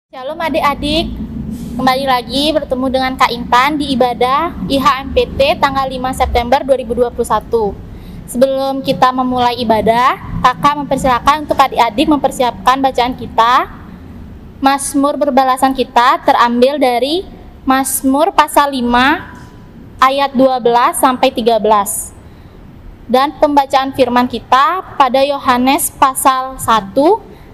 Shalom adik-adik, kembali lagi bertemu dengan Kak Intan di ibadah IHMPT tanggal 5 September 2021. Sebelum kita memulai ibadah, kakak mempersilakan untuk adik-adik mempersiapkan bacaan kita. Mazmur berbalasan kita terambil dari Mazmur pasal 5 ayat 12 sampai 13. Dan pembacaan firman kita pada Yohanes pasal 1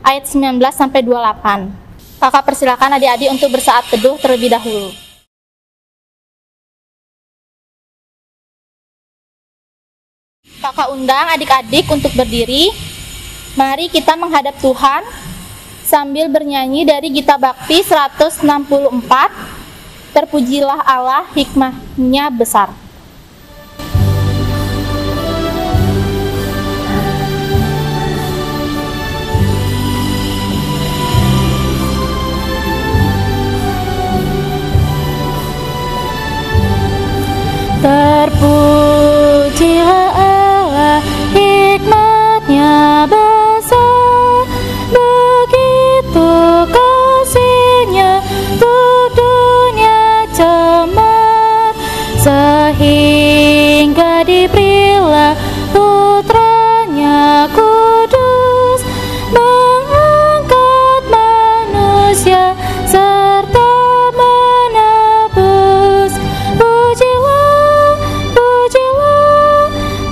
ayat 19 sampai 28. Kakak persilakan adik-adik untuk bersaat teduh terlebih dahulu. Kakak undang adik-adik untuk berdiri. Mari kita menghadap Tuhan sambil bernyanyi dari Gita Bakti 164. Terpujilah Allah, hikmahnya besar. Terpujilah Allah, hikmatnya besar, begitu kasihnya untuk dunia cemar, sehingga diberilah putranya kudus, mengangkat manusia serta menebus.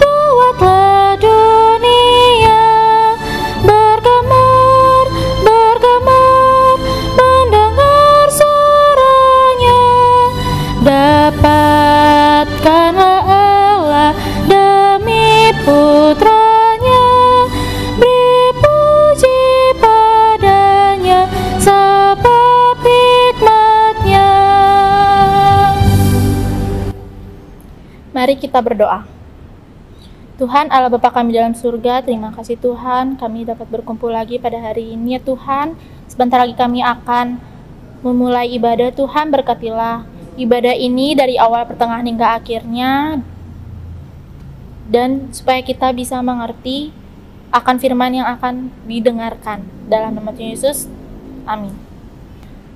Buatlah dunia bergemar, mendengar suaranya. Dapatkanlah Allah demi putranya, beri puji padanya sebab hikmatnya. Mari kita berdoa. Tuhan Allah Bapa kami dalam surga, terima kasih Tuhan kami dapat berkumpul lagi pada hari ini ya Tuhan. Sebentar lagi kami akan memulai ibadah. Tuhan berkatilah ibadah ini dari awal pertengahan hingga akhirnya, dan supaya kita bisa mengerti akan firman yang akan didengarkan. Dalam nama Tuhan Yesus, amin.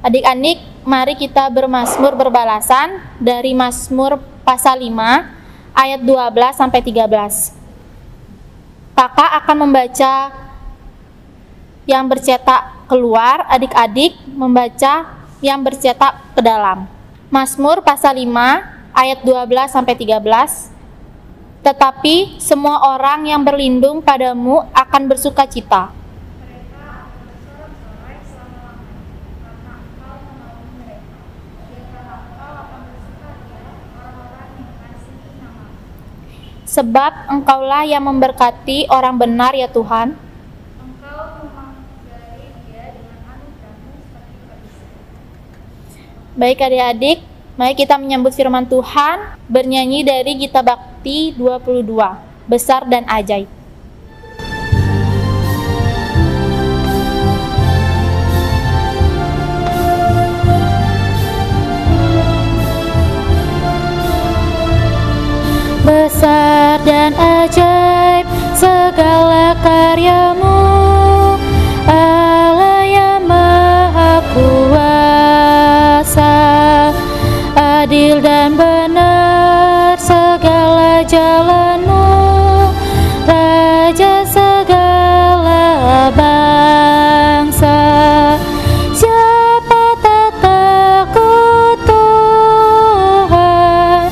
Adik-adik, mari kita bermazmur berbalasan dari Mazmur pasal 5 ayat 12 sampai 13. Kakak akan membaca yang bercetak keluar, adik-adik membaca yang bercetak ke dalam. Mazmur pasal 5 ayat 12 sampai 13. Tetapi semua orang yang berlindung padamu akan bersukacita. Sebab Engkaulah yang memberkati orang benar ya Tuhan. Engkau memagari dia dengan anugerah-Mu seperti perisai. Baik adik-adik, mari kita menyambut firman Tuhan, bernyanyi dari Gita Bakti 22, Besar dan Ajaib. Besar dan ajaib segala karya-Mu, Allah yang maha kuasa. Adil dan benar segala jalan-Mu, Raja segala bangsa. Siapa tak takut Tuhan,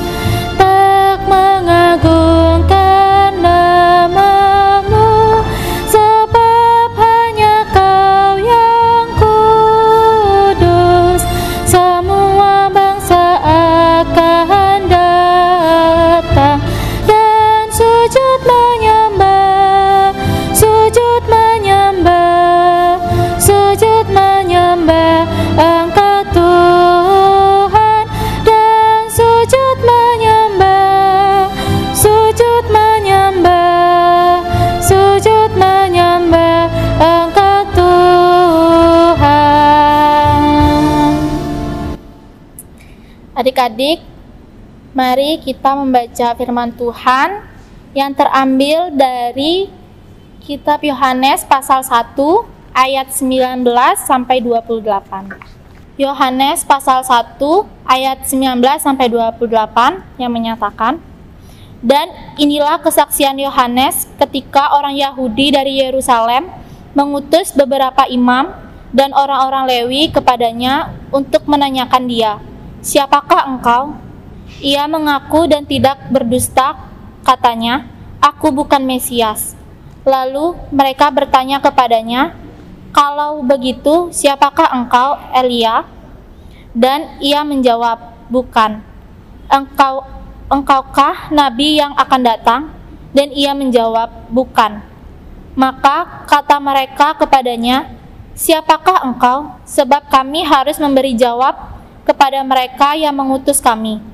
tak mengagungkan nama-Mu, sebab hanya Kau yang kudus. Semua bangsa akan datang dan sujud menyembah, sujud menyembah, sujud menyembah Engkau Tuhan, dan sujud menyembah, sujud menyembah, sujud menyembah Engkau Tuhan. Adik-adik, mari kita membaca firman Tuhan yang terambil dari Kitab Yohanes pasal 1 ayat 19 sampai 28. Yohanes pasal 1 ayat 19 sampai 28 yang menyatakan, "Dan inilah kesaksian Yohanes ketika orang Yahudi dari Yerusalem mengutus beberapa imam dan orang-orang Lewi kepadanya untuk menanyakan dia, 'Siapakah engkau?' Ia mengaku dan tidak berdusta, katanya, 'Aku bukan Mesias.' Lalu mereka bertanya kepadanya, 'Kalau begitu, siapakah engkau, Elia?' Dan ia menjawab, 'Bukan.' 'Engkaukah nabi yang akan datang?' Dan ia menjawab, 'Bukan.' Maka kata mereka kepadanya, 'Siapakah engkau? Sebab kami harus memberi jawab kepada mereka yang mengutus kami.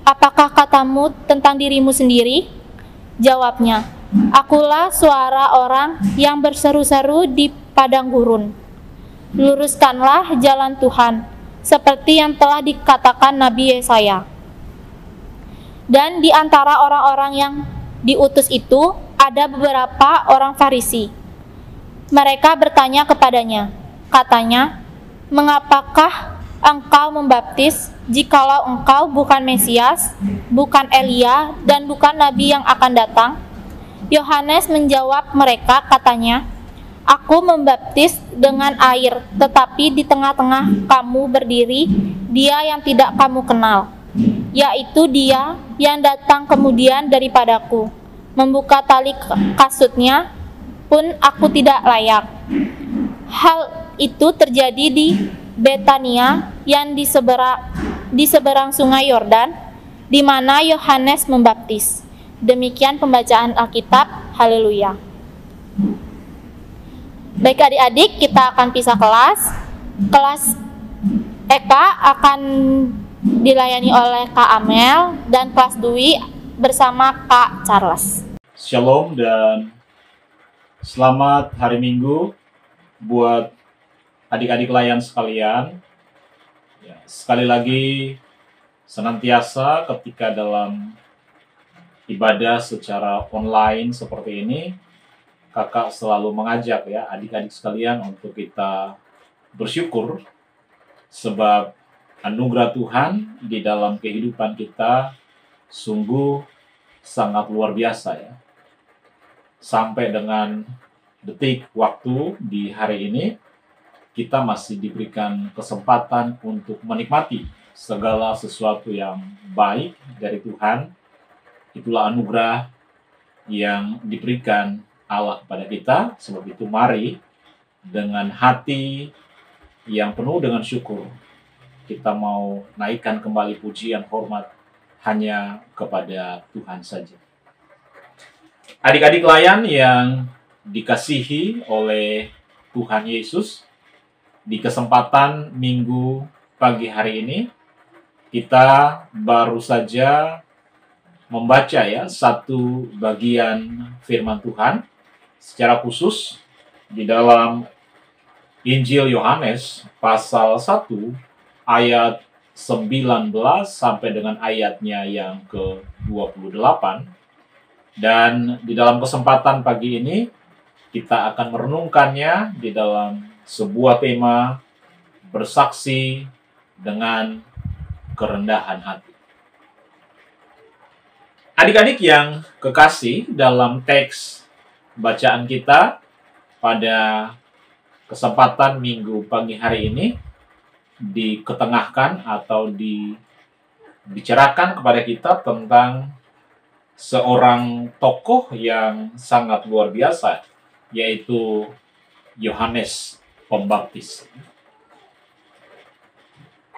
Apakah katamu tentang dirimu sendiri?' Jawabnya, 'Akulah suara orang yang berseru-seru di padang gurun. Luruskanlah jalan Tuhan, seperti yang telah dikatakan Nabi Yesaya.' Dan di antara orang-orang yang diutus itu ada beberapa orang Farisi. Mereka bertanya kepadanya, katanya, 'Mengapakah engkau membaptis jikalau engkau bukan Mesias, bukan Elia, dan bukan Nabi yang akan datang?' Yohanes menjawab mereka, katanya, 'Aku membaptis dengan air, tetapi di tengah-tengah kamu berdiri Dia yang tidak kamu kenal, yaitu Dia yang datang kemudian daripadaku. Membuka tali kasutnya pun aku tidak layak.' Hal itu terjadi di Betania yang di seberang sungai Yordan, di mana Yohanes membaptis." Demikian pembacaan Alkitab. Haleluya. Baik adik-adik, kita akan pisah kelas. Kelas Eka akan dilayani oleh Kak Amel dan kelas Dwi bersama Kak Charles. Shalom dan selamat hari Minggu buat adik-adik layan sekalian. Ya, sekali lagi senantiasa ketika dalam ibadah secara online seperti ini, kakak selalu mengajak ya adik-adik sekalian untuk kita bersyukur sebab anugerah Tuhan di dalam kehidupan kita sungguh sangat luar biasa ya. Sampai dengan detik waktu di hari ini, kita masih diberikan kesempatan untuk menikmati segala sesuatu yang baik dari Tuhan. Itulah anugerah yang diberikan Allah kepada kita. Sebab itu mari dengan hati yang penuh dengan syukur, kita mau naikkan kembali pujian hormat hanya kepada Tuhan saja. Adik-adik layan yang dikasihi oleh Tuhan Yesus, di kesempatan Minggu pagi hari ini, kita baru saja membaca ya satu bagian firman Tuhan, secara khusus di dalam Injil Yohanes pasal 1 ayat 19 sampai dengan ayatnya yang ke-28. Dan di dalam kesempatan pagi ini, kita akan merenungkannya di dalam sebuah tema bersaksi dengan kerendahan hati. Adik-adik yang kekasih, dalam teks bacaan kita pada kesempatan Minggu pagi hari ini, diketengahkan atau dibicarakan kepada kita tentang seorang tokoh yang sangat luar biasa, yaitu Yohanes Pembaptis.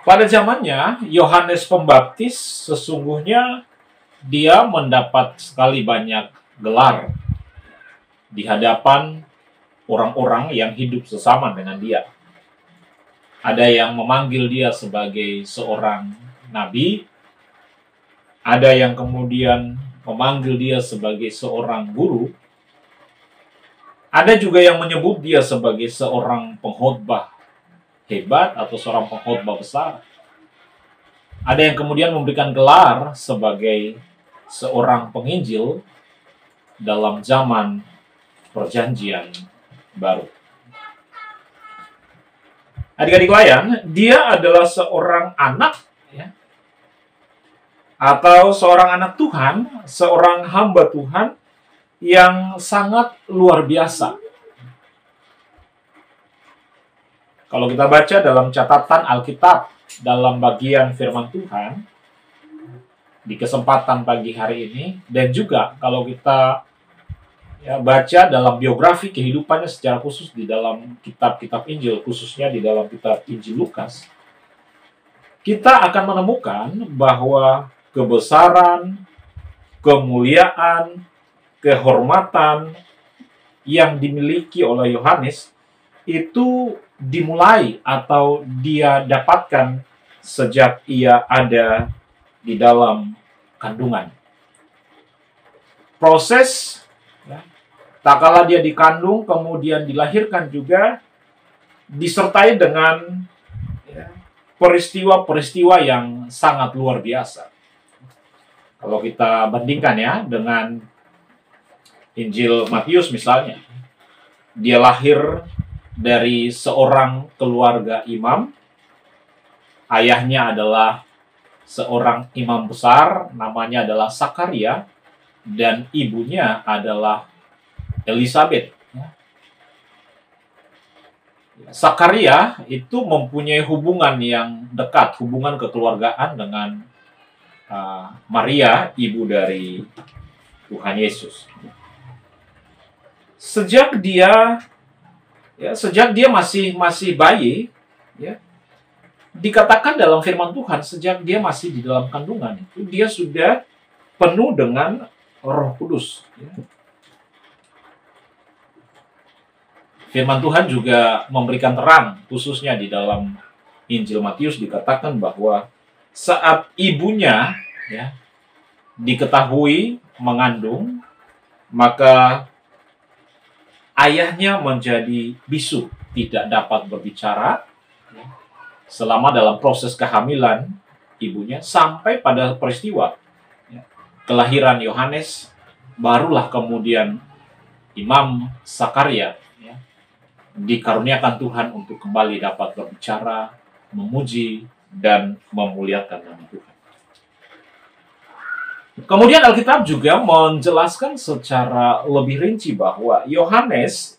Pada zamannya, Yohanes Pembaptis sesungguhnya dia mendapat sekali banyak gelar di hadapan orang-orang yang hidup sesama dengan dia. Ada yang memanggil dia sebagai seorang nabi, ada yang kemudian memanggil dia sebagai seorang guru, ada juga yang menyebut dia sebagai seorang pengkhotbah hebat atau seorang pengkhotbah besar. Ada yang kemudian memberikan gelar sebagai seorang penginjil dalam zaman perjanjian baru. Adik-adik layan, dia adalah seorang anak, ya, atau seorang anak Tuhan, seorang hamba Tuhan yang sangat luar biasa. Kalau kita baca dalam catatan Alkitab, dalam bagian firman Tuhan, di kesempatan pagi hari ini, dan juga kalau kita baca dalam biografi kehidupannya secara khusus di dalam kitab-kitab Injil, khususnya di dalam kitab Injil Lukas, kita akan menemukan bahwa kebesaran, kemuliaan, kehormatan yang dimiliki oleh Yohanes itu dimulai atau dia dapatkan sejak ia ada di dalam kandungan. Proses, tak kala dia dikandung, kemudian dilahirkan juga, disertai dengan peristiwa-peristiwa yang sangat luar biasa. Kalau kita bandingkan ya dengan Injil Matius misalnya, dia lahir dari seorang keluarga imam, ayahnya adalah seorang imam besar, namanya adalah Sakaria, dan ibunya adalah Elisabet. Sakaria itu mempunyai hubungan yang dekat, hubungan kekeluargaan dengan Maria, ibu dari Tuhan Yesus. Sejak dia masih bayi, ya, dikatakan dalam firman Tuhan, sejak dia masih di dalam kandungan itu dia sudah penuh dengan Roh Kudus. Ya. Firman Tuhan juga memberikan terang, khususnya di dalam Injil Matius dikatakan bahwa saat ibunya diketahui mengandung, maka ayahnya menjadi bisu, tidak dapat berbicara selama dalam proses kehamilan ibunya, sampai pada peristiwa kelahiran Yohanes, barulah kemudian Imam Sakaria dikaruniakan Tuhan untuk kembali dapat berbicara, memuji, dan memuliakan nama Tuhan. Kemudian Alkitab juga menjelaskan secara lebih rinci bahwa Yohanes,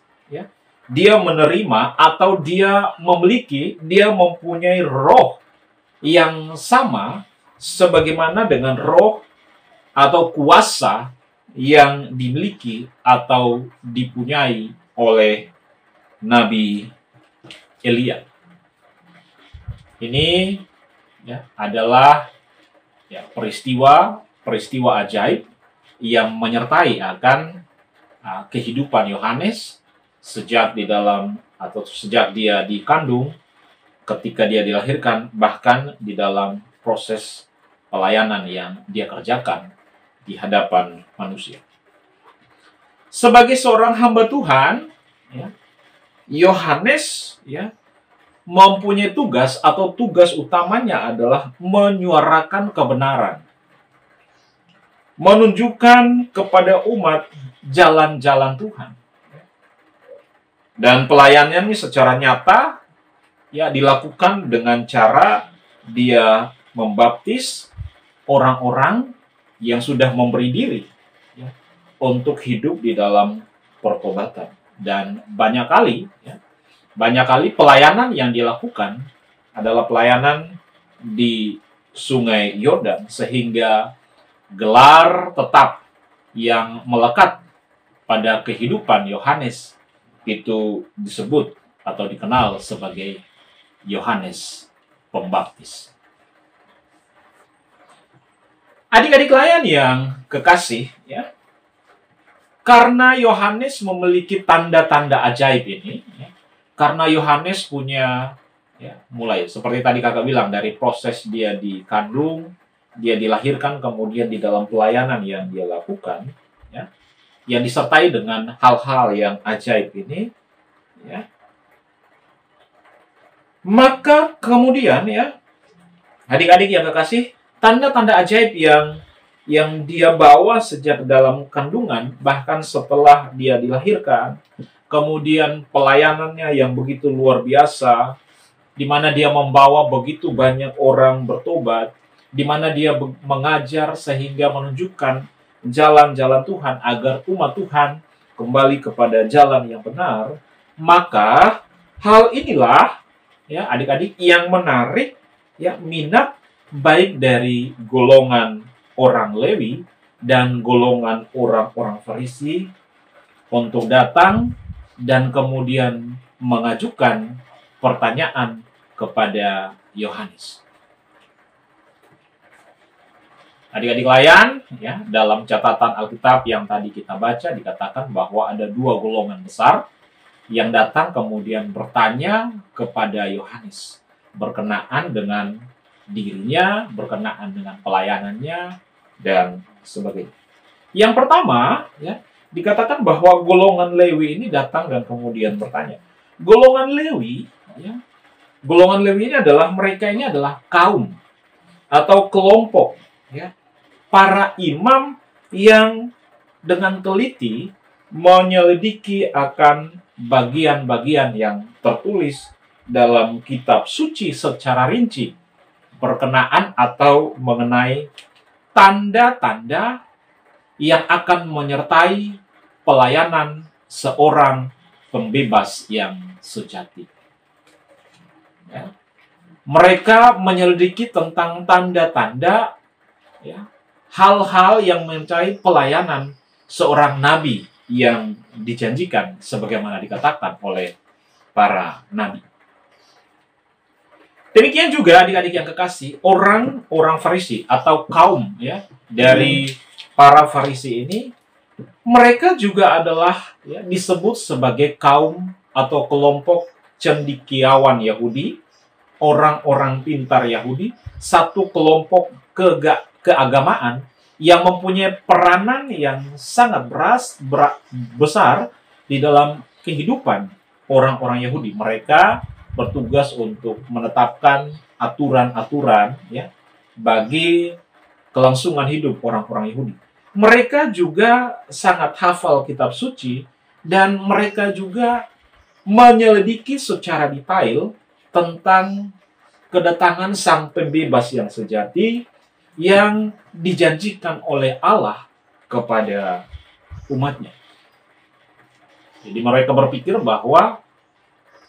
dia menerima atau dia mempunyai roh yang sama sebagaimana dengan roh atau kuasa yang dimiliki atau dipunyai oleh Nabi Elia. Ini adalah peristiwa ajaib yang menyertai akan kehidupan Yohanes sejak dia dikandung, ketika dia dilahirkan, bahkan di dalam proses pelayanan yang dia kerjakan di hadapan manusia. Sebagai seorang hamba Tuhan, Yohanes mempunyai tugas atau tugas utamanya adalah menyuarakan kebenaran, menunjukkan kepada umat jalan-jalan Tuhan. Dan pelayanannya ini secara nyata dilakukan dengan cara dia membaptis orang-orang yang sudah memberi diri untuk hidup di dalam pertobatan. Dan banyak kali pelayanan yang dilakukan adalah pelayanan di Sungai Yordan, sehingga gelar tetap yang melekat pada kehidupan Yohanes itu disebut atau dikenal sebagai Yohanes Pembaptis. Adik-adik layan yang kekasih, karena Yohanes memiliki tanda-tanda ajaib ini, karena Yohanes punya, mulai seperti tadi kakak bilang, dari proses dia dikandung, dia dilahirkan, kemudian di dalam pelayanan yang dia lakukan, yang disertai dengan hal-hal yang ajaib ini, maka kemudian adik-adik yang kekasih, tanda-tanda ajaib yang dia bawa sejak dalam kandungan, bahkan setelah dia dilahirkan, kemudian pelayanannya yang begitu luar biasa, di mana dia membawa begitu banyak orang bertobat, di mana dia mengajar sehingga menunjukkan jalan-jalan Tuhan agar umat Tuhan kembali kepada jalan yang benar, maka hal inilah ya adik-adik yang menarik ya minat baik dari golongan orang Lewi dan golongan orang-orang Farisi untuk datang dan kemudian mengajukan pertanyaan kepada Yohanes. Adik-adik layan, ya, dalam catatan Alkitab yang tadi kita baca dikatakan bahwa ada dua golongan besar yang datang kemudian bertanya kepada Yohanes berkenaan dengan dirinya, berkenaan dengan pelayanannya, dan sebagainya. Yang pertama, ya, dikatakan bahwa golongan Lewi ini datang dan kemudian bertanya. Golongan Lewi, ya, golongan Lewi ini adalah mereka ini adalah kaum atau kelompok, ya, para imam yang dengan teliti menyelidiki akan bagian-bagian yang tertulis dalam kitab suci secara rinci berkenaan atau mengenai tanda-tanda yang akan menyertai pelayanan seorang pembebas yang sejati. Ya. Mereka menyelidiki tentang tanda-tanda, ya, hal-hal yang mencari pelayanan seorang nabi yang dijanjikan sebagaimana dikatakan oleh para nabi. Demikian juga adik-adik yang kekasih, orang Farisi atau kaum ya dari para Farisi ini, mereka juga adalah ya, disebut sebagai kaum atau kelompok cendekiawan Yahudi, orang-orang pintar Yahudi, satu kelompok keagamaan yang mempunyai peranan yang sangat besar di dalam kehidupan orang-orang Yahudi. Mereka bertugas untuk menetapkan aturan-aturan ya bagi kelangsungan hidup orang-orang Yahudi. Mereka juga sangat hafal kitab suci dan mereka juga menyelidiki secara detail tentang kedatangan sang pembebas yang sejati yang dijanjikan oleh Allah kepada umatnya. Jadi mereka berpikir bahwa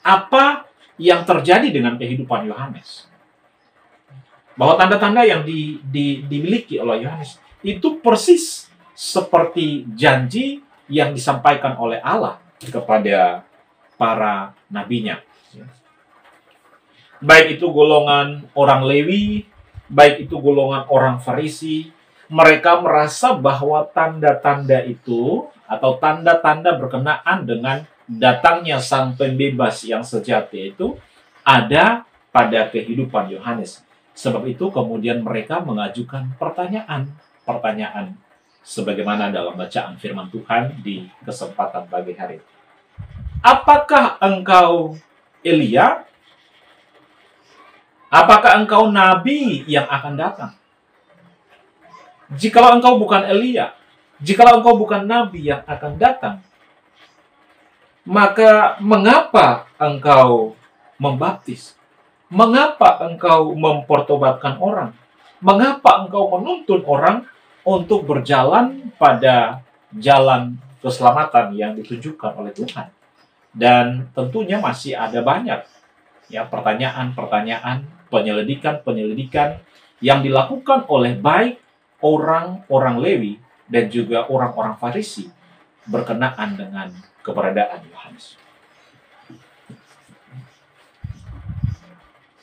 apa yang terjadi dengan kehidupan Yohanes, bahwa tanda-tanda yang dimiliki oleh Yohanes itu persis seperti janji yang disampaikan oleh Allah kepada para nabinya. Baik itu golongan orang Lewi, baik itu golongan orang Farisi, mereka merasa bahwa tanda-tanda itu atau tanda-tanda berkenaan dengan datangnya sang pembebas yang sejati itu ada pada kehidupan Yohanes. Sebab itu kemudian mereka mengajukan pertanyaan sebagaimana dalam bacaan firman Tuhan di kesempatan pagi hari. Apakah engkau Elia? Apakah engkau nabi yang akan datang? Jikalau engkau bukan Elia, jikalau engkau bukan nabi yang akan datang, maka mengapa engkau membaptis? Mengapa engkau mempertobatkan orang? Mengapa engkau menuntun orang untuk berjalan pada jalan keselamatan yang ditunjukkan oleh Tuhan? Dan tentunya masih ada banyak ya pertanyaan-pertanyaan, penyelidikan yang dilakukan oleh baik orang-orang Lewi dan juga orang-orang Farisi berkenaan dengan keberadaan Yohanes.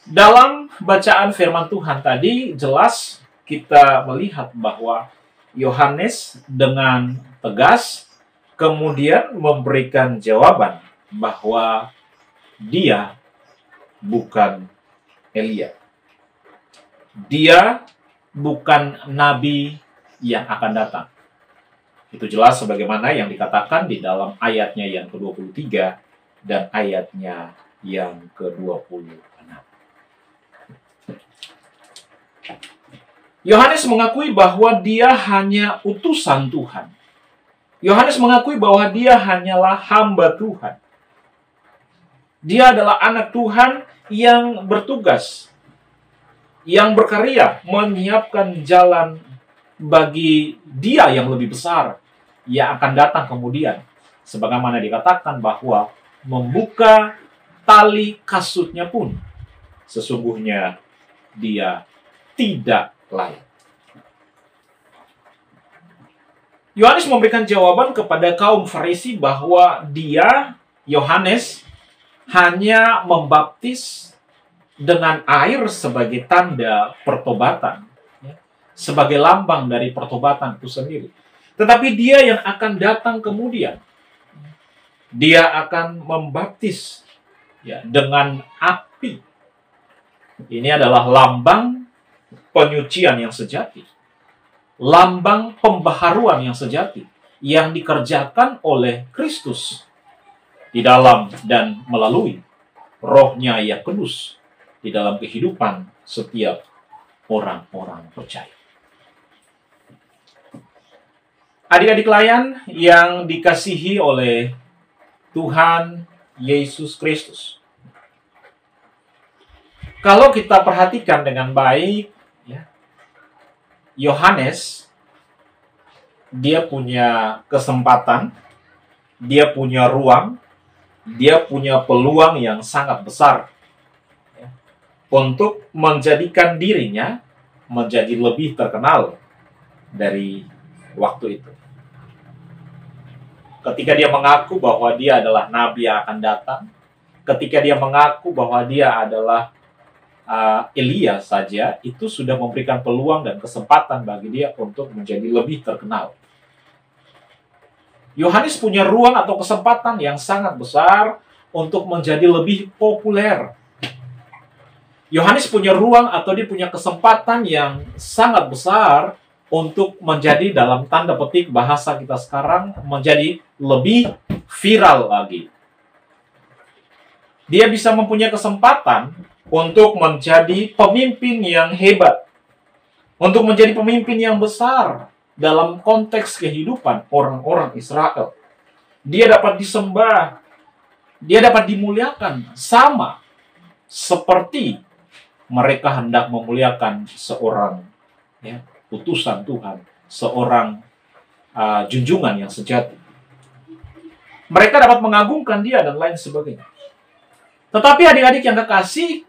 Dalam bacaan firman Tuhan tadi jelas kita melihat bahwa Yohanes dengan tegas kemudian memberikan jawaban bahwa dia bukan Elia. Dia bukan nabi yang akan datang. Itu jelas sebagaimana yang dikatakan di dalam ayatnya yang ke-23 dan ayatnya yang ke-26. Yohanes mengakui bahwa dia hanya utusan Tuhan. Yohanes mengakui bahwa dia hanyalah hamba Tuhan. Dia adalah anak Tuhan yang bertugas, yang berkarya menyiapkan jalan bagi Dia yang lebih besar yang akan datang kemudian. Sebagaimana dikatakan bahwa membuka tali kasutnya pun sesungguhnya Dia tidak layak. Yohanes memberikan jawaban kepada kaum Farisi bahwa dia, Yohanes, hanya membaptis dengan air sebagai tanda pertobatan, sebagai lambang dari pertobatan itu sendiri. Tetapi dia yang akan datang kemudian, dia akan membaptis dengan api. Ini adalah lambang penyucian yang sejati, lambang pembaharuan yang sejati yang dikerjakan oleh Kristus di dalam dan melalui Roh-Nya yang kudus di dalam kehidupan setiap orang-orang percaya. Adik-adik layan yang dikasihi oleh Tuhan Yesus Kristus, kalau kita perhatikan dengan baik, Yohanes, dia punya kesempatan, dia punya ruang, dia punya peluang yang sangat besar untuk menjadikan dirinya menjadi lebih terkenal dari waktu itu. Ketika dia mengaku bahwa dia adalah nabi yang akan datang, ketika dia mengaku bahwa dia adalah Elia saja, itu sudah memberikan peluang dan kesempatan bagi dia untuk menjadi lebih terkenal. Yohanes punya ruang atau kesempatan yang sangat besar untuk menjadi lebih populer. Yohanes punya ruang atau dia punya kesempatan yang sangat besar untuk menjadi, dalam tanda petik bahasa kita sekarang, menjadi lebih viral lagi. Dia bisa mempunyai kesempatan untuk menjadi pemimpin yang hebat, untuk menjadi pemimpin yang besar dalam konteks kehidupan orang-orang Israel. Dia dapat disembah, dia dapat dimuliakan, sama seperti mereka hendak memuliakan seorang utusan Tuhan, seorang junjungan yang sejati. Mereka dapat mengagungkan dia dan lain sebagainya. Tetapi adik-adik yang kekasih,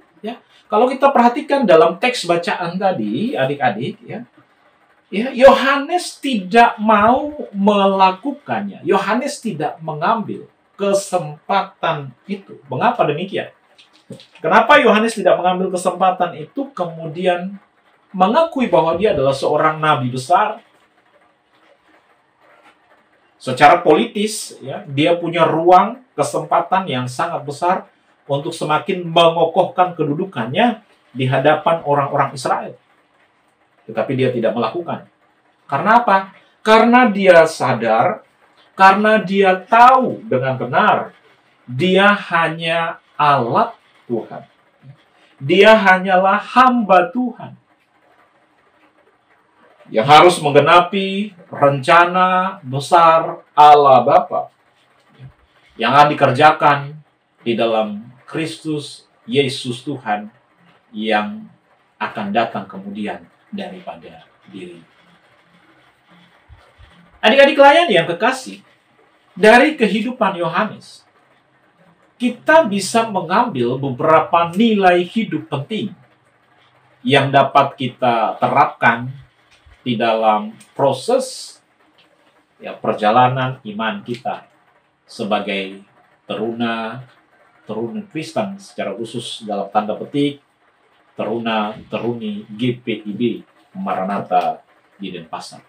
kalau kita perhatikan dalam teks bacaan tadi, adik-adik, Yohanes tidak mau melakukannya. Yohanes tidak mengambil kesempatan itu. Mengapa demikian? Kenapa Yohanes tidak mengambil kesempatan itu, kemudian mengakui bahwa dia adalah seorang nabi besar? Secara politis, dia punya ruang, kesempatan yang sangat besar untuk semakin mengokohkan kedudukannya di hadapan orang-orang Israel. Tetapi dia tidak melakukan. Karena apa? Karena dia sadar, karena dia tahu dengan benar, dia hanya alat Tuhan. Dia hanyalah hamba Tuhan yang harus menggenapi rencana besar Allah Bapa yang akan dikerjakan di dalam Kristus Yesus Tuhan yang akan datang kemudian daripada diri. Adik-adik layan yang kekasih, dari kehidupan Yohanes, kita bisa mengambil beberapa nilai hidup penting yang dapat kita terapkan di dalam proses perjalanan iman kita sebagai teruna Kristen, secara khusus dalam tanda petik teruni GPIB Maranatha di Denpasar.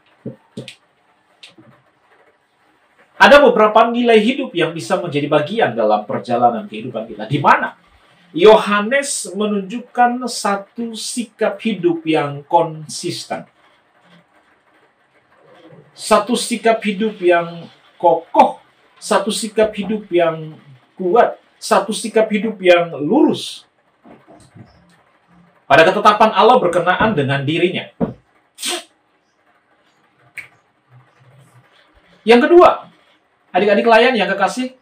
Ada beberapa nilai hidup yang bisa menjadi bagian dalam perjalanan kehidupan kita, di mana Yohanes menunjukkan satu sikap hidup yang konsisten, satu sikap hidup yang kokoh, satu sikap hidup yang kuat, satu sikap hidup yang lurus pada ketetapan Allah berkenaan dengan dirinya. Yang kedua, adik-adik layan yang kekasih,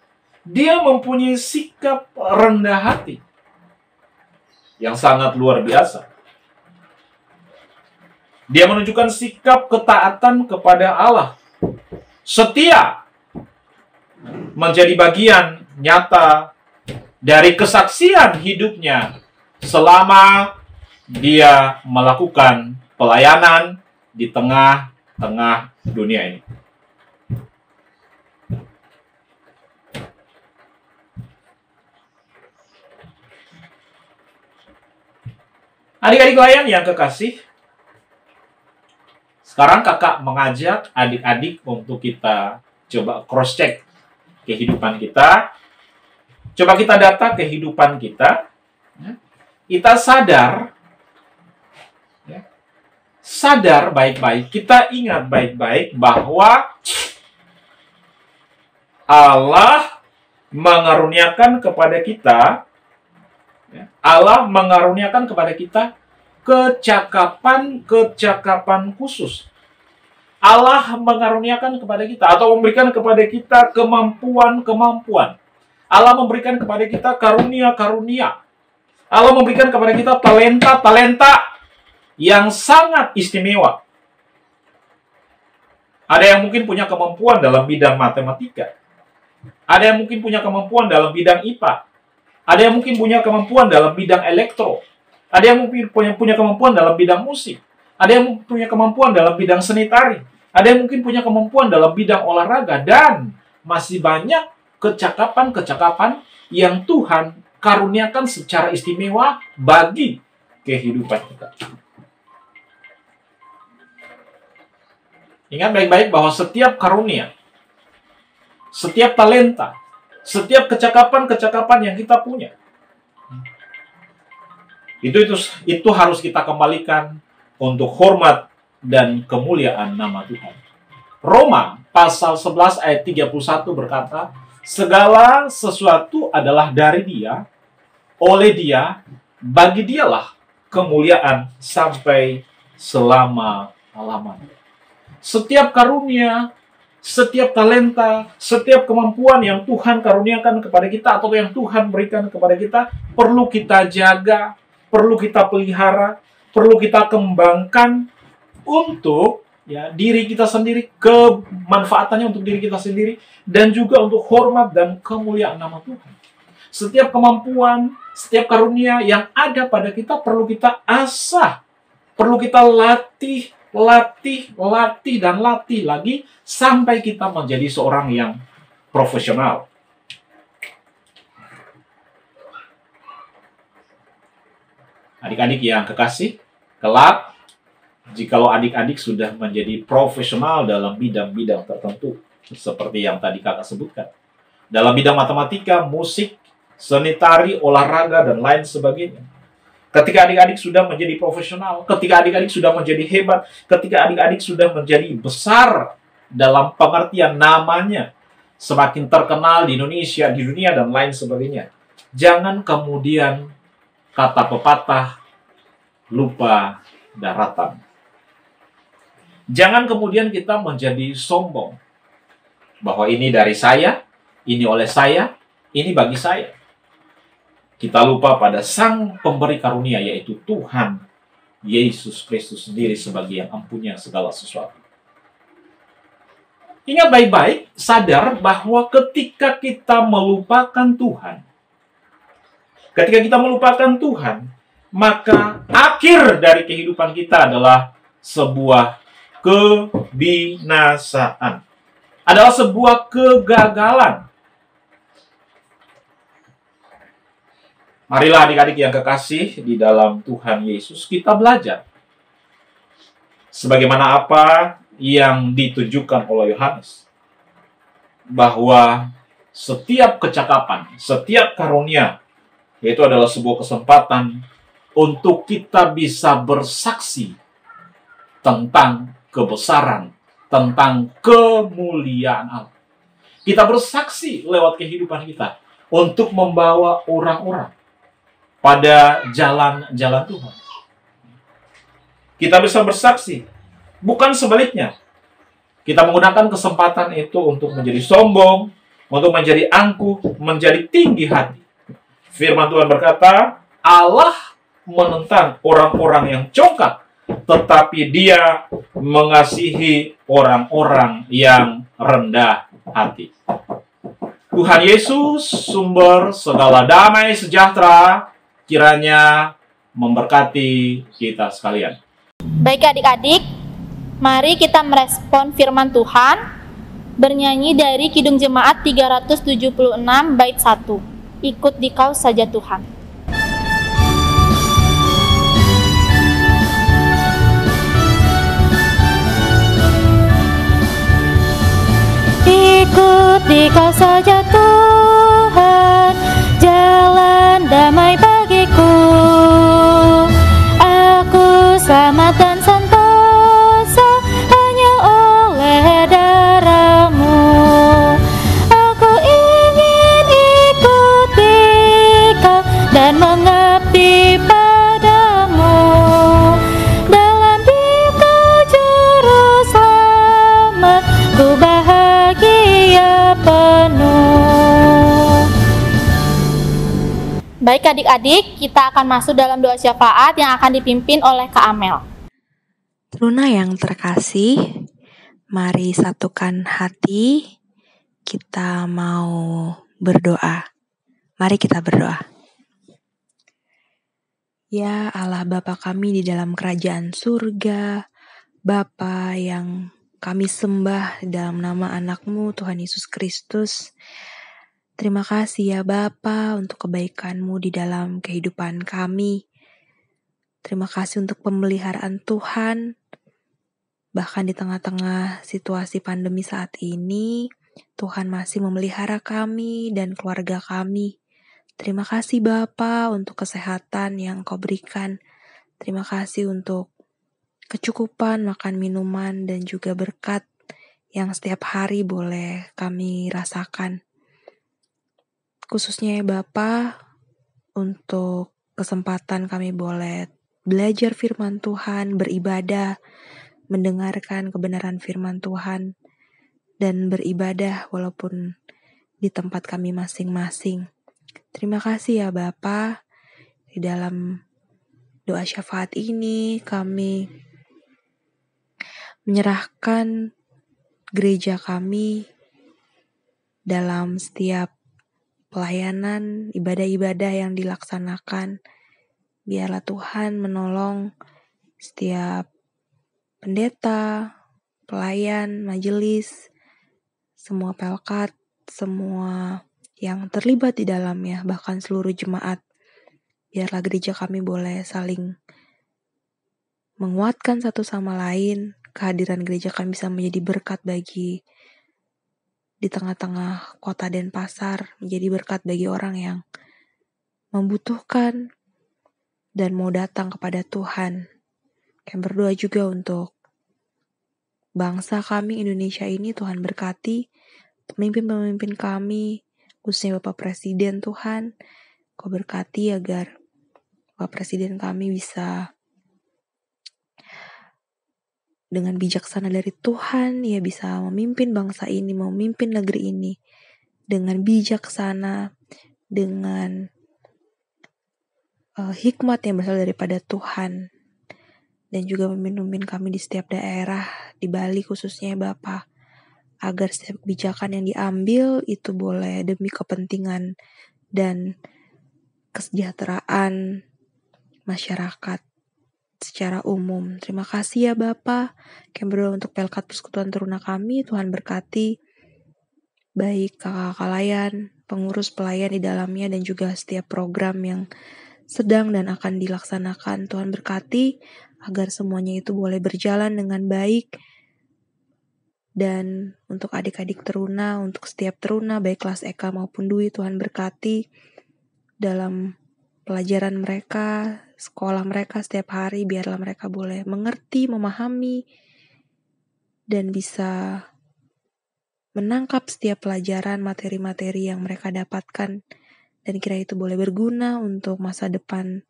dia mempunyai sikap rendah hati. yang sangat luar biasa. Dia menunjukkan sikap ketaatan kepada Allah. Setia menjadi bagian nyata dari kesaksian hidupnya selama dia melakukan pelayanan di tengah-tengah dunia ini. Adik-adik layan yang kekasih, sekarang kakak mengajak adik-adik untuk kita coba cross-check kehidupan kita. Coba kita data kehidupan kita. Kita sadar baik-baik, kita ingat baik-baik bahwa Allah mengaruniakan kepada kita, kecakapan khusus. Allah mengaruniakan kepada kita atau memberikan kepada kita kemampuan. Allah memberikan kepada kita karunia-karunia. Allah memberikan kepada kita talenta-talenta yang sangat istimewa. Ada yang mungkin punya kemampuan dalam bidang matematika. Ada yang mungkin punya kemampuan dalam bidang IPA. Ada yang mungkin punya kemampuan dalam bidang elektro. Ada yang mungkin punya kemampuan dalam bidang musik. Ada yang punya kemampuan dalam bidang seni tari. Ada yang mungkin punya kemampuan dalam bidang olahraga. Dan masih banyak kecakapan-kecakapan yang Tuhan karuniakan secara istimewa bagi kehidupan kita. Ingat baik-baik bahwa setiap karunia, setiap talenta, setiap kecakapan-kecakapan yang kita punya, itu harus kita kembalikan untuk hormat dan kemuliaan nama Tuhan. Roma pasal 11 ayat 31 berkata, segala sesuatu adalah dari Dia, oleh Dia, bagi Dialah kemuliaan sampai selama-lamanya. Setiap karunia, setiap talenta, setiap kemampuan yang Tuhan karuniakan kepada kita atau yang Tuhan berikan kepada kita, perlu kita jaga, perlu kita pelihara, perlu kita kembangkan untuk diri kita sendiri, kemanfaatannya untuk diri kita sendiri, dan juga untuk hormat dan kemuliaan nama Tuhan. Setiap kemampuan, setiap karunia yang ada pada kita perlu kita asah, perlu kita latih lagi sampai kita menjadi seorang yang profesional. Adik-adik yang kekasih, kelak jikalau adik-adik sudah menjadi profesional dalam bidang-bidang tertentu seperti yang tadi kakak sebutkan, dalam bidang matematika, musik, seni tari, olahraga, dan lain sebagainya. Ketika adik-adik sudah menjadi profesional, ketika adik-adik sudah menjadi hebat, ketika adik-adik sudah menjadi besar dalam pengertian namanya, semakin terkenal di Indonesia, di dunia, dan lain sebagainya, jangan kemudian kata pepatah lupa daratan. Jangan kemudian kita menjadi sombong bahwa ini dari saya, ini oleh saya, ini bagi saya. Kita lupa pada Sang Pemberi Karunia, yaitu Tuhan Yesus Kristus sendiri sebagai yang ampunya segala sesuatu. Ingat baik-baik, sadar bahwa ketika kita melupakan Tuhan, maka akhir dari kehidupan kita adalah sebuah kebinasaan. Adalah sebuah kegagalan. Marilah adik-adik yang kekasih di dalam Tuhan Yesus, kita belajar sebagaimana apa yang ditunjukkan oleh Yohanes, bahwa setiap kecakapan, setiap karunia, yaitu adalah sebuah kesempatan untuk kita bisa bersaksi tentang kebesaran, tentang kemuliaan Allah. Kita bersaksi lewat kehidupan kita untuk membawa orang-orang pada jalan-jalan Tuhan. Kita bisa bersaksi, bukan sebaliknya. Kita menggunakan kesempatan itu untuk menjadi sombong, untuk menjadi angkuh, menjadi tinggi hati. Firman Tuhan berkata, Allah menentang orang-orang yang congkak, tetapi Dia mengasihi orang-orang yang rendah hati. Tuhan Yesus, sumber segala damai sejahtera, kiranya memberkati kita sekalian. Baik adik-adik, mari kita merespon firman Tuhan bernyanyi dari Kidung Jemaat 376 bait 1. Ikut di Kau saja Tuhan. Ikut di Kau saja Tuhan, jalan damai bagiku. Aku selamat dan sentosa hanya oleh darah-Mu. Aku ingin ikuti Kau dan mengabdi padamu. Dalam di-Kau juru selamat, ku bahagia penuh. Baik adik-adik, kita akan masuk dalam doa syafaat yang akan dipimpin oleh Kak Amel. Teruna yang terkasih, mari satukan hati, kita mau berdoa. Mari kita berdoa. Ya Allah Bapa kami di dalam kerajaan surga, Bapa yang kami sembah dalam nama anak-Mu Tuhan Yesus Kristus. Terima kasih ya Bapa untuk kebaikan-Mu di dalam kehidupan kami. Terima kasih untuk pemeliharaan Tuhan. Bahkan di tengah-tengah situasi pandemi saat ini, Tuhan masih memelihara kami dan keluarga kami. Terima kasih Bapa untuk kesehatan yang Kau berikan. Terima kasih untuk kecukupan makan minuman dan juga berkat yang setiap hari boleh kami rasakan. Khususnya ya Bapa, untuk kesempatan kami boleh belajar firman Tuhan, beribadah, mendengarkan kebenaran firman Tuhan, dan beribadah walaupun di tempat kami masing-masing. Terima kasih ya Bapa. Di dalam doa syafaat ini kami menyerahkan gereja kami dalam setiap pelayanan, ibadah-ibadah yang dilaksanakan. Biarlah Tuhan menolong setiap pendeta, pelayan, majelis, semua pelkat, semua yang terlibat di dalamnya, bahkan seluruh jemaat. Biarlah gereja kami boleh saling menguatkan satu sama lain. Kehadiran gereja kami bisa menjadi berkat bagi di tengah-tengah kota Denpasar, menjadi berkat bagi orang yang membutuhkan dan mau datang kepada Tuhan. Kami berdoa juga untuk bangsa kami Indonesia ini, Tuhan berkati pemimpin-pemimpin kami, khususnya Bapak Presiden Tuhan. Kau berkati agar Bapak Presiden kami bisa dengan bijaksana dari Tuhan, ia bisa memimpin bangsa ini, memimpin negeri ini dengan bijaksana, dengan hikmat yang berasal daripada Tuhan. Dan juga memimpin kami di setiap daerah, di Bali khususnya Bapa, agar setiap kebijakan yang diambil itu boleh demi kepentingan dan kesejahteraan masyarakat secara umum. Terima kasih ya Bapa. Kami berdoa untuk Pelkat Persekutuan Teruna kami, Tuhan berkati baik kakak-kakak layan, pengurus pelayan di dalamnya, dan juga setiap program yang sedang dan akan dilaksanakan. Tuhan berkati agar semuanya itu boleh berjalan dengan baik. Dan untuk adik-adik teruna, untuk setiap teruna baik kelas Eka maupun Dwi, Tuhan berkati dalam pelajaran mereka, sekolah mereka setiap hari. Biarlah mereka boleh mengerti, memahami, dan bisa menangkap setiap pelajaran, materi-materi yang mereka dapatkan. Dan kira itu boleh berguna untuk masa depan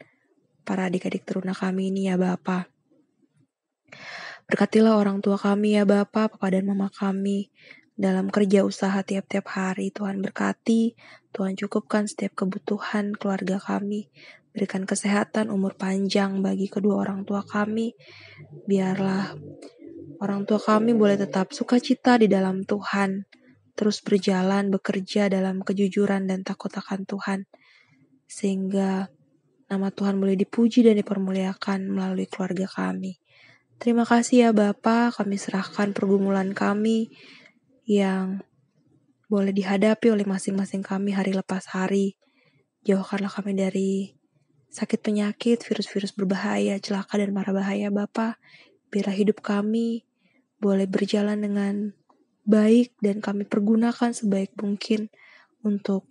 para adik-adik teruna kami ini ya Bapa. Berkatilah orang tua kami ya Bapa, Papa dan Mama kami dalam kerja usaha tiap-tiap hari. Tuhan berkati, Tuhan cukupkan setiap kebutuhan keluarga kami. Berikan kesehatan, umur panjang bagi kedua orang tua kami. Biarlah orang tua kami boleh tetap sukacita di dalam Tuhan, terus berjalan, bekerja dalam kejujuran dan takut akan Tuhan, sehingga nama Tuhan boleh dipuji dan dipermuliakan melalui keluarga kami. Terima kasih ya Bapa, kami serahkan pergumulan kami yang boleh dihadapi oleh masing-masing kami hari lepas hari. Jauhkanlah kami dari sakit penyakit, virus-virus berbahaya, celaka dan mara bahaya Bapa. Biarlah hidup kami boleh berjalan dengan baik dan kami pergunakan sebaik mungkin untuk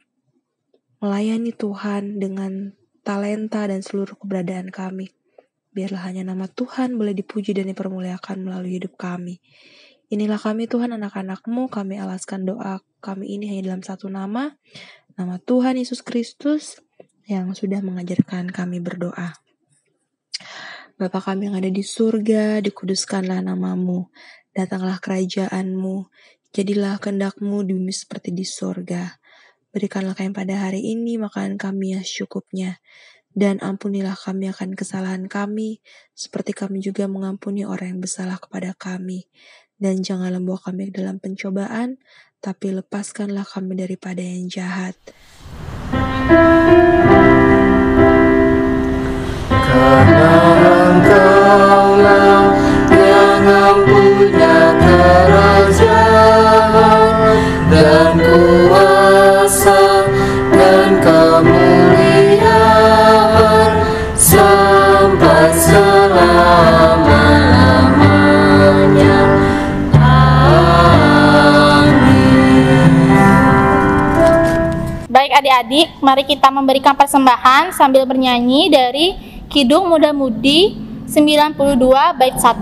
melayani Tuhan dengan talenta dan seluruh keberadaan kami. Biarlah hanya nama Tuhan boleh dipuji dan dipermuliakan melalui hidup kami. Inilah kami Tuhan, anak-anak-Mu, kami alaskan doa kami ini hanya dalam satu nama Tuhan Yesus Kristus yang sudah mengajarkan kami berdoa. Bapa kami yang ada di surga, dikuduskanlah nama-Mu, datanglah kerajaan-Mu, jadilah kehendak-Mu di bumi seperti di surga. Berikanlah kami pada hari ini makanan kami yang secukupnya, dan ampunilah kami akan kesalahan kami, seperti kami juga mengampuni orang yang bersalah kepada kami. Dan janganlah membawa kami ke dalam pencobaan, tapi lepaskanlah kami daripada yang jahat. Karena Engkaulah yang mempunyai kerajaan dan kuasa dan kemuliaan sampai selama-lamanya. Baik adik-adik, mari kita memberikan persembahan sambil bernyanyi dari Kidung Muda-Mudi 92 bait 1.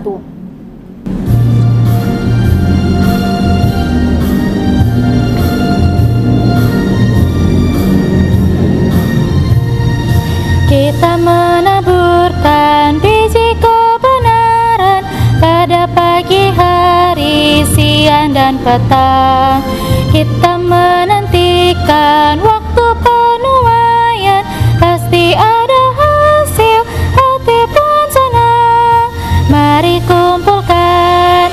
Kita menaburkan biji kebenaran pada pagi hari, siang dan petang. Kita menantikan waktu penuaian, pasti ada hasil, hati pun senang. Mari kumpulkan,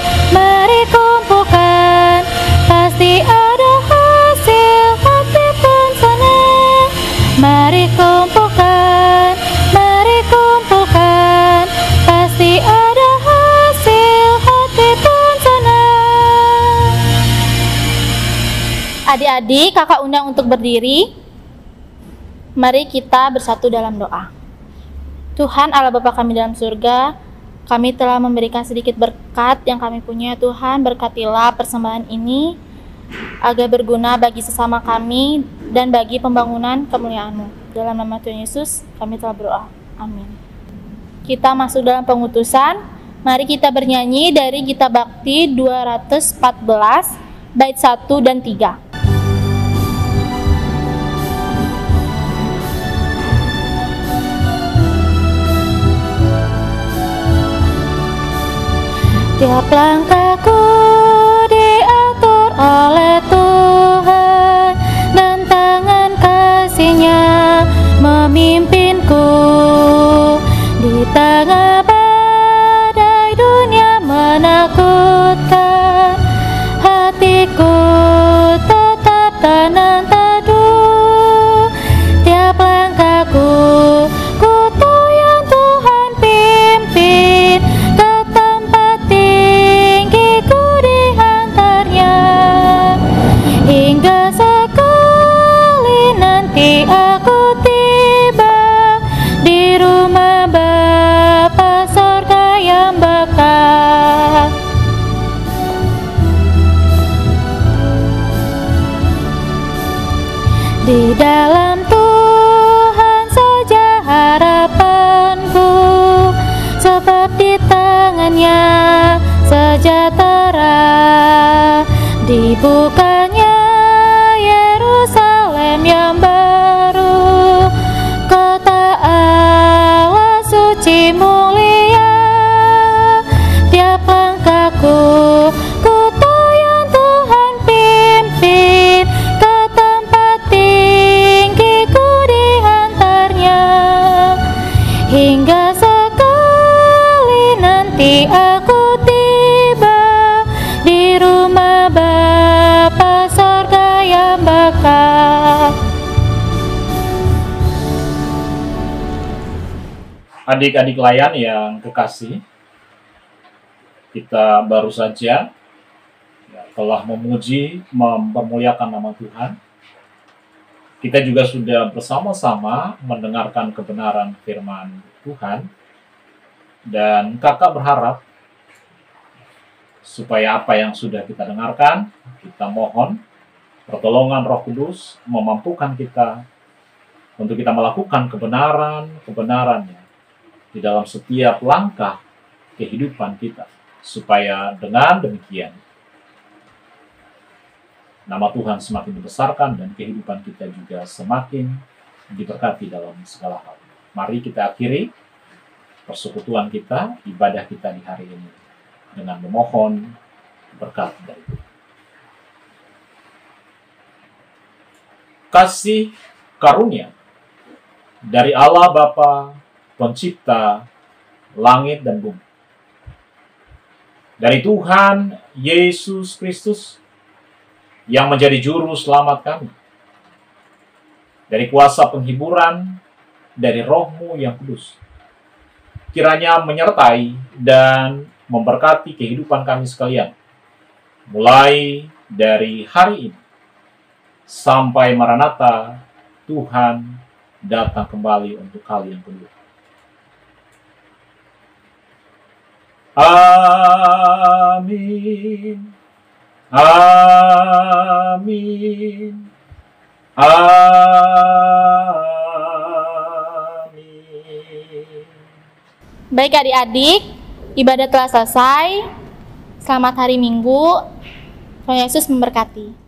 pasti ada hasil, hati pun senang. Mari kumpulkan, pasti ada hasil, hati pun senang. Adik-adik, kakak undang untuk berdiri. Mari kita bersatu dalam doa. Tuhan Allah Bapa kami dalam surga, kami telah memberikan sedikit berkat yang kami punya. Tuhan, berkatilah persembahan ini agar berguna bagi sesama kami dan bagi pembangunan kemuliaan-Mu. Dalam nama Tuhan Yesus kami telah berdoa. Amin. Kita masuk dalam pengutusan. Mari kita bernyanyi dari Gita Bakti 214 bait 1 dan 3. Tiap langkahku diatur oleh Tuhan, dan tangan kasih-Nya memimpinku. Di tengah badai dunia menakutkan, hatiku tetap tenang teduh. Tiap langkahku kutu yang Tuhan pimpin, ke tempat tinggiku dihantarnya. Hingga sekali nanti aku tiba di rumah Bapa sorga yang bekal. Di dalam Tuhan saja harapanku, sebab di tangan-Nya sejahtera. Dibukanya Yerusalem yang baru, kota Allah suci mulia. Tiap langkahku kutu yang Tuhan pimpin, ke tempat tinggiku dihantarnya. Adik-adik layan yang kekasih, kita baru saja telah memuji, mempermuliakan nama Tuhan. Kita juga sudah bersama-sama mendengarkan kebenaran firman Tuhan. Dan kakak berharap supaya apa yang sudah kita dengarkan, kita mohon pertolongan Roh Kudus memampukan kita untuk kita melakukan kebenarannya di dalam setiap langkah kehidupan kita, supaya dengan demikian nama Tuhan semakin dibesarkan dan kehidupan kita juga semakin diberkati dalam segala hal. Mari kita akhiri persekutuan kita, ibadah kita di hari ini dengan memohon berkat dari Tuhan. Kasih karunia dari Allah Bapa, Pencipta langit dan bumi, dari Tuhan Yesus Kristus yang menjadi juru selamat kami, dari kuasa penghiburan dari Roh-Mu yang kudus, kiranya menyertai dan memberkati kehidupan kami sekalian, mulai dari hari ini sampai Maranatha Tuhan datang kembali untuk kali yang kedua. Amin. Amin. Amin. Baik adik-adik, ibadah telah selesai. Selamat hari Minggu. Tuhan Yesus memberkati.